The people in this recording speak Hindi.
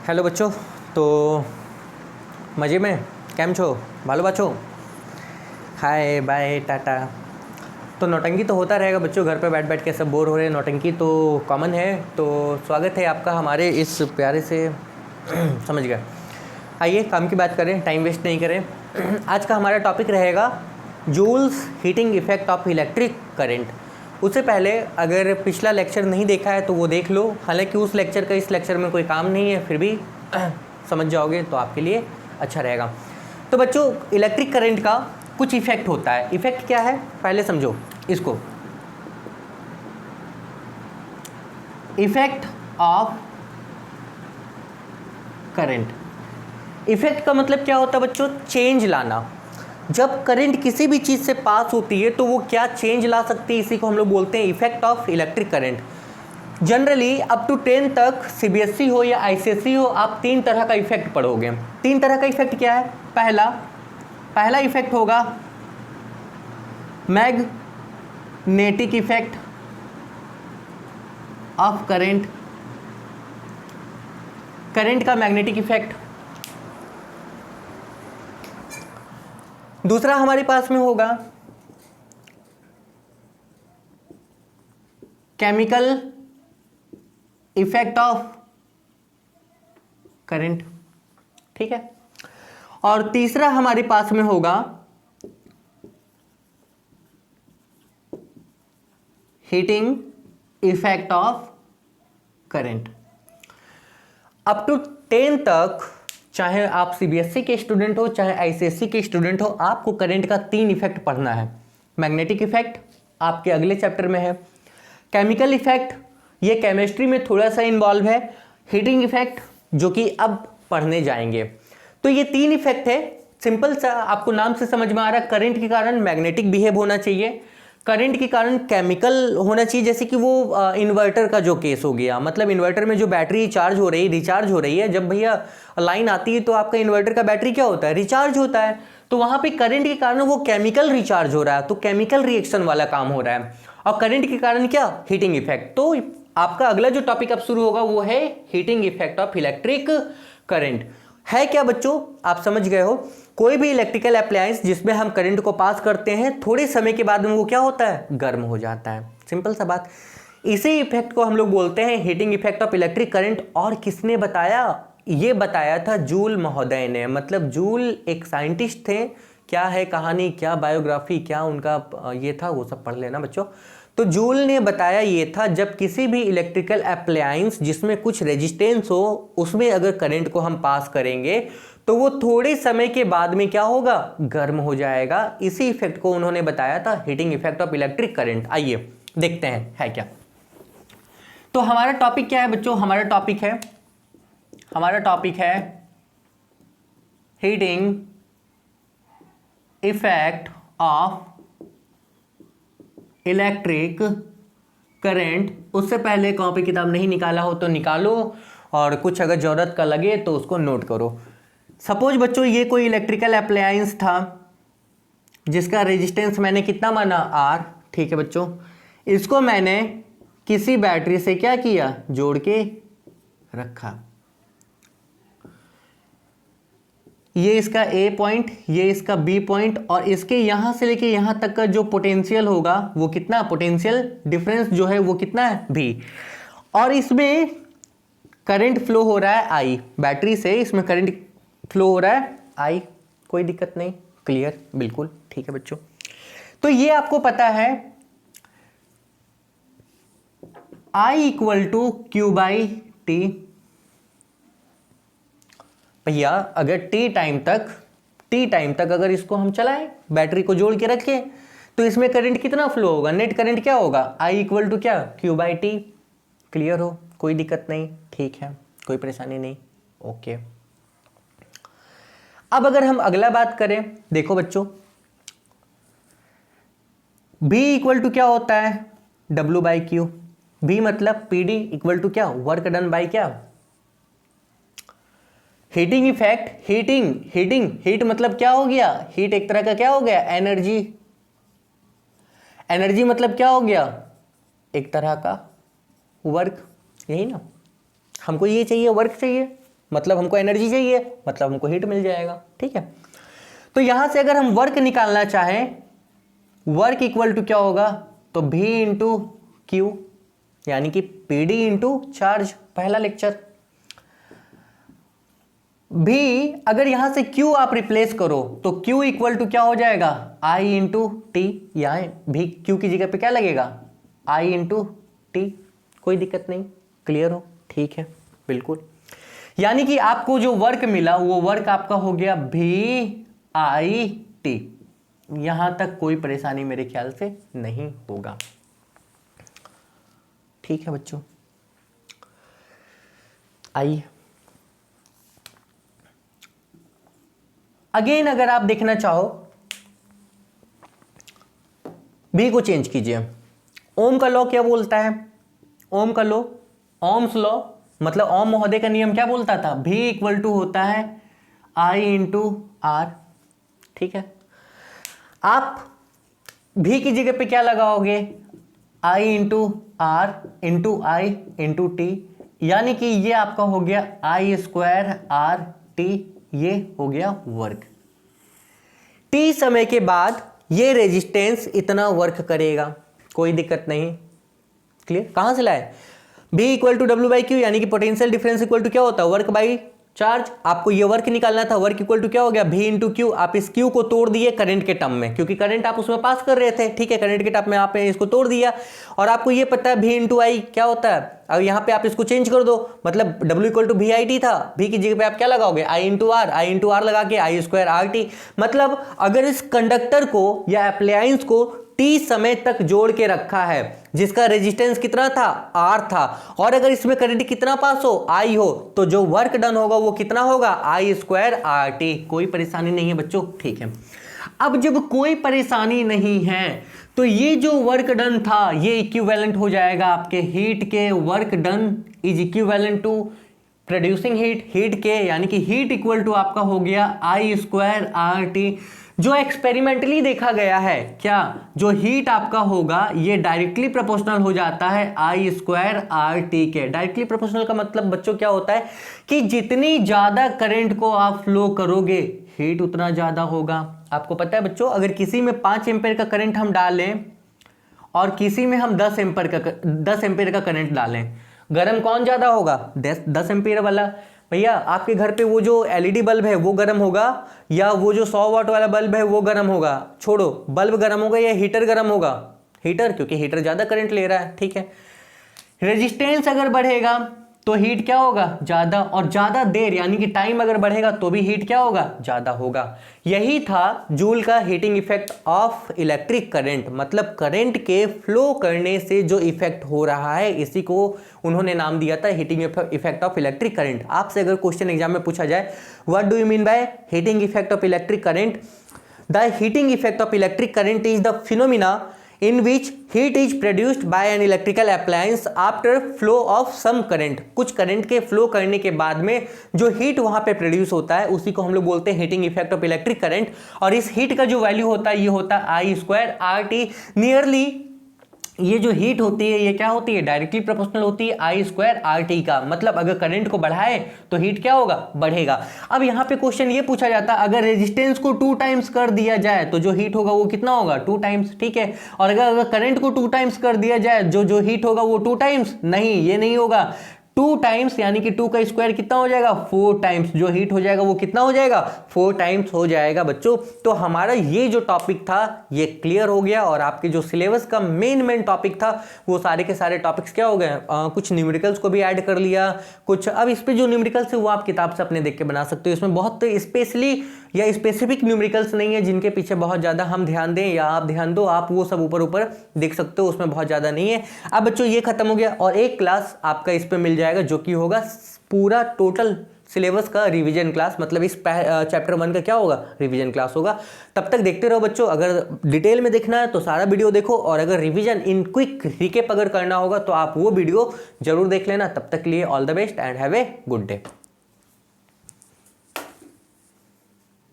हेलो बच्चों। तो मज़े में કેમ છો भालो बच्चों? Hi bye tata. तो नौटंकी तो होता रहेगा बच्चों, घर पे बैठ बैठ के सब बोर हो रहे हैं, नौटंकी तो कॉमन है। तो स्वागत है आपका हमारे इस प्यारे से समझ गए। आइए काम की बात करें, टाइम वेस्ट नहीं करें। आज का हमारा टॉपिक रहेगा Joule's heating effect of electric current. उससे पहले अगर पिछला लेक्चर नहीं देखा है तो वो देख लो, हालांकि उस लेक्चर का इस लेक्चर में कोई काम नहीं है, फिर भी समझ जाओगे तो आपके लिए अच्छा रहेगा। तो बच्चों इलेक्ट्रिक करंट का कुछ इफेक्ट होता है। इफेक्ट क्या है पहले समझो इसको। इफेक्ट ऑफ करंट, इफेक्ट का मतलब क्या होता है बच्चों? चेंज लाना। जब करंट किसी भी चीज़ से पास होती है तो वो क्या चेंज ला सकती है, इसी को हम लोग बोलते हैं effect of electric current. Generally up to 10 तक सीबीएसई हो या आईसीएसई हो, आप 3 तरह का इफेक्ट पढ़ोगे। 3 तरह का इफेक्ट क्या है? पहला इफेक्ट होगा magnetic effect of current, current का मैग्नेटिक इफेक्ट। दूसरा हमारे पास में होगा केमिकल इफेक्ट ऑफ करंट, ठीक है। और तीसरा हमारे पास में होगा heating effect of current. Up to 10 तक चाहे आप सीबीएसई के स्टूडेंट हो चाहे आईसीएसई के स्टूडेंट हो, आपको करंट का 3 इफेक्ट पढ़ना है। मैग्नेटिक इफेक्ट आपके अगले चैप्टर में है, केमिकल इफेक्ट ये केमिस्ट्री में थोड़ा सा इन्वॉल्व है, हीटिंग इफेक्ट जो कि अब पढ़ने जाएंगे। तो ये 3 इफेक्ट है। सिंपल सा आपको नाम से समझ में आ रहा है, करंट के कारण मैग्नेटिक बिहेव होना चाहिए, करंट के कारण केमिकल होना चाहिए। जैसे कि वो इन्वर्टर का जो केस हो गया, मतलब इन्वर्टर में जो बैटरी चार्ज हो रही रिचार्ज हो रही है, जब भैया लाइन आती है तो आपका इन्वर्टर का बैटरी क्या होता है? रिचार्ज होता है। तो वहां पे करंट के कारण वो केमिकल रिचार्ज हो रहा है, तो केमिकल रिएक्शन वाला काम हो रहा है। और करंट के कारण क्या? Heating effect. तो आपका अगला जो टॉपिक अब शुरू होगा वो है heating effect of electric current. है क्या बच्चों? आप समझ गए हो। कोई भी इलेक्ट्रिकल अप्लायंस जिसमें हम करंट को पास करते हैं, थोड़े समय के बाद में वो क्या होता है? गर्म हो जाता है। सिंपल सा बात। इसी इफेक्ट को हम लोग बोलते हैं heating effect of electric current. और किसने बताया? ये बताया था जूल महोदय ने। मतलब जूल एक साइंटिस्ट थे। क्या है कहानी, क्या बायोग्राफी, क्या उनका ये था, वो सब पढ़ लेना बच्चों। तो जूल ने बताया ये था, जब किसी भी इलेक्ट्रिकल अप्लायंस जिसमें कुछ रेजिस्टेंस हो, उसमें अगर करंट को हम पास करेंगे तो वो थोड़े समय के बाद में क्या होगा? गर्म हो जाएगा। इसी इफेक्ट को उन्होंने बताया था heating effect of electric current. आइए देखते हैं है क्या। तो हमारा टॉपिक क्या है बच्चों? हमारा टॉपिक है heating effect of electric current. उससे पहले कॉपी किताब नहीं निकाला हो तो निकालो, और कुछ अगर जरूरत का लगे तो उसको नोट करो। सपोज बच्चों ये कोई इलेक्ट्रिकल अप्लायंस था जिसका रेजिस्टेंस मैंने कितना माना? R, ठीक है बच्चों। इसको मैंने किसी बैटरी से क्या किया? जोड़ के रखा। ये इसका A पॉइंट, ये इसका B पॉइंट, और इसके यहां से लेके यहां तक का जो पोटेंशियल होगा वो कितना? पोटेंशियल डिफरेंस जो है वो कितना है? V। और इसमें करंट फ्लो हो रहा है I, बैटरी से इसमें करंट फ्लो हो रहा है I। कोई दिक्कत नहीं, क्लियर, बिल्कुल ठीक है बच्चों। तो ये आपको पता है I equal to Q by T. भैया अगर टी टाइम तक अगर इसको हम चलाएं, बैटरी को जोड़ के रखें, तो इसमें करंट कितना फ्लो होगा? नेट करंट क्या होगा? I इक्वल टू क्या? Q by T. क्लियर हो? कोई दिक्कत नहीं, ठीक है, कोई परेशानी नहीं, ओके। अब अगर हम अगला बात करें, देखो बच्चों B इक्वल टू क्या होता है? W by Q. B मतलब PD इक्वल टू क्या? वर्क डन बाई क्या? Heating effect. हीट मतलब क्या हो गया? हीट एक तरह का क्या हो गया? एनर्जी। एनर्जी मतलब क्या हो गया? एक तरह का वर्क। यही ना, हमको ये चाहिए, वर्क चाहिए। मतलब हमको एनर्जी चाहिए, मतलब हमको हीट मिल जाएगा। ठीक है, तो यहां से अगर हम वर्क निकालना चाहें, वर्क इक्वल टू क्या होगा, तो V इंटू क्यू, यानी कि PD इंटू चार्ज, पहला लेक्चर। भी अगर यहां से Q आप रिप्लेस करो तो Q इक्वल टू क्या हो जाएगा, I इंटू टी, यहां भी Q की जगह पे क्या लगेगा, I इंटू टी। कोई दिक्कत नहीं, क्लियर हो? ठीक है, बिल्कुल। यानी कि आपको जो वर्क मिला वो वर्क आपका हो गया VIT। यहां तक कोई परेशानी मेरे ख्याल से नहीं होगा। ठीक है बच्चों, आइए अगेन, अगर आप देखना चाहो भी को चेंज कीजिए। ओम का लॉ क्या बोलता है, ओम का लॉ, ओम्स लॉ, मतलब ओम महोदय का नियम क्या बोलता था, भी इक्वल टू होता है I इंटू आर। ठीक है, आप भी की जगह पे क्या लगाओगे, I into R into I into T, यानी कि ये आपका हो गया I स्क्वायर आर टी, ये हो गया वर्क। टी समय के बाद ये रेजिस्टेंस इतना वर्क करेगा, कोई दिक्कत नहीं। क्लियर? कहां से लाए, B equal to W by Q, यानी कि पोटेंशियल डिफरेंस इक्वल टू क्या होता है, वर्क बाई चार्ज। आपको ये वर्क निकालना था, वर्क इक्वल टू क्या हो गया, V इंटू क्यू। आप इस क्यू को तोड़ दिए करंट के टर्म में, क्योंकि करंट आप उसमें पास कर रहे थे। ठीक है, करंट के टर्म में आपने इसको तोड़ दिया, और आपको ये पता है V इंटू आई क्या होता है। अब यहाँ पे आप इसको चेंज कर दो, मतलब W इक्वल टू VIT था, V की जगह पे आप क्या लगाओगे, I इंटू आर लगा के I स्क्वायर आर टी। मतलब अगर इस कंडक्टर को या अप्लायंस को T समय तक जोड़ के रखा है, जिसका रेजिस्टेंस कितना था, R था, और अगर इसमें करंट कितना पास हो, I हो, तो जो वर्क डन होगा वो कितना होगा, I स्क्वायर आर टी। कोई परेशानी नहीं है बच्चों? ठीक है, अब जब कोई परेशानी नहीं है तो ये जो वर्क डन था ये इक्विवेलेंट हो जाएगा आपके हीट के, work done is equivalent to producing heat के, यानी कि हीट इक्वल टू आपका हो गया I स्क्वायर आर टी। जो एक्सपेरिमेंटली देखा गया है, क्या जो हीट आपका होगा ये डायरेक्टली प्रोपोर्शनल हो जाता है I स्क्वायर आर टी के। डायरेक्टली प्रोपोर्शनल का मतलब बच्चों क्या होता है कि जितनी ज्यादा करंट को आप फ्लो करोगे हीट उतना ज्यादा होगा। आपको पता है बच्चों, अगर किसी में 5 एम्पेयर का करंट हम डालें और किसी में हम 10 एम्पेयर का करंट डालें, गर्म कौन ज्यादा होगा, 10 एम्पेयर वाला। भैया आपके घर पे वो जो एलईडी बल्ब है वो गर्म होगा, या वो जो 100 वाट वाला बल्ब है वो गर्म होगा, छोड़ो, बल्ब गर्म होगा या हीटर गर्म होगा, हीटर, क्योंकि हीटर ज्यादा करंट ले रहा है। ठीक है, रेजिस्टेंस अगर बढ़ेगा तो हीट क्या होगा, ज्यादा, और ज्यादा देर यानी कि टाइम अगर बढ़ेगा तो भी हीट क्या होगा, ज्यादा होगा। यही था जूल का heating effect of electric current, मतलब करंट के फ्लो करने से जो इफेक्ट हो रहा है, इसी को उन्होंने नाम दिया था heating effect of electric current. आपसे अगर क्वेश्चन एग्जाम में पूछा जाए what do you mean by heating effect of electric current, the heating effect of electric current is the phenomena in which heat is produced by an electrical appliance after flow of some current। कुछ करंट के फ्लो करने के बाद में जो हीट वहां पे प्रोड्यूस होता है उसी को हम लोग बोलते हैं heating effect of electric current. और इस हीट का जो वैल्यू होता है ये होता है I square R T. Nearly ये जो हीट होती है ये क्या होती है, डायरेक्टली प्रोपोर्शनल होती है I स्क्वायर आर टी का। मतलब अगर करंट को बढ़ाए तो हीट क्या होगा, बढ़ेगा। अब यहाँ पे क्वेश्चन ये पूछा जाता है अगर रेजिस्टेंस को 2 टाइम्स कर दिया जाए तो जो हीट होगा वो कितना होगा, 2 टाइम्स। ठीक है, और अगर करंट को 2 टाइम्स कर दिया जाए जो हीट होगा वो 2 टाइम्स नहीं, ये नहीं होगा, 2 टाइम्स, यानी कि 2 का स्क्वायर कितना हो जाएगा, 4 टाइम्स। जो हीट हो जाएगा वो कितना हो जाएगा, 4 टाइम्स हो जाएगा बच्चों। तो हमारा ये जो टॉपिक था ये क्लियर हो गया, और आपके जो सिलेबस का मेन टॉपिक था वो सारे के सारे टॉपिक्स क्या हो गए, कुछ न्यूमेरिकल्स को भी ऐड कर लिया कुछ। अब इस पे जो न्यूमेरिकल्स है वो आप किताब से अपने देख के बना सकते हो। इसमें बहुत स्पेशली या स्पेसिफिक न्यूमेरिकल्स नहीं है जिनके पीछे बहुत ज़्यादा हम ध्यान दें या आप ध्यान दो, आप वो सब ऊपर ऊपर देख सकते हो, उसमें बहुत ज़्यादा नहीं है। अब बच्चों ये खत्म हो गया और एक क्लास आपका इस पे मिल जाएगा जो कि होगा पूरा टोटल सिलेबस का रिवीजन क्लास। मतलब इस चैप्टर 1 का क्या होगा, रिवीजन क्लास होगा। तब तक देखते रहो बच्चों। अगर डिटेल में देखना है तो सारा वीडियो देखो, और अगर रिवीजन इन क्विक रिकेप अगर करना होगा तो आप वो वीडियो जरूर देख लेना। तब तक के लिए all the best and have a good day.